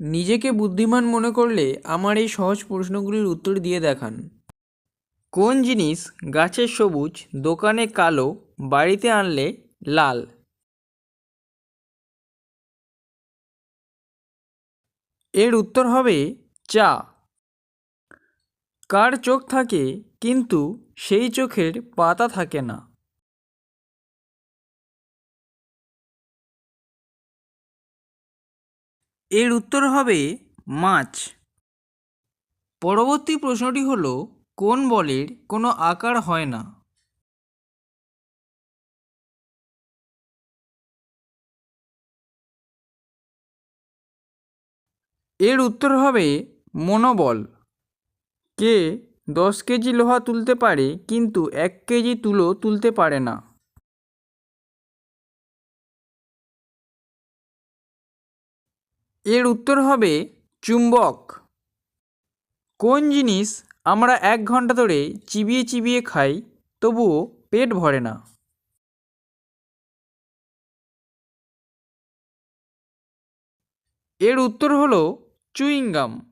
নিজেকে বুদ্ধিমান মনে করলে আমার এই সহজ প্রশ্নগুলির উত্তর দিয়ে দেখান। কোন জিনিস গাছের সবুজ, দোকানে কালো, বাড়িতে আনলে লাল? এর উত্তর হবে চা। কার চোখ থাকে কিন্তু সেই চোখের পাতা থাকে না? এর উত্তর হবে মাছ। পরবর্তী প্রশ্নটি হলো, কোন বলের কোনো আকার হয় না? এর উত্তর হবে মনোবল। কে 10 কেজি লোহা তুলতে পারে কিন্তু 1 কেজি তুলো তুলতে পারে না? এর উত্তর হবে চুম্বক। কোন জিনিস আমরা 1 ঘন্টা ধরে চিবিয়ে চিবিয়ে খাই তবুও পেট ভরে না? এর উত্তর হলো চুইংগাম।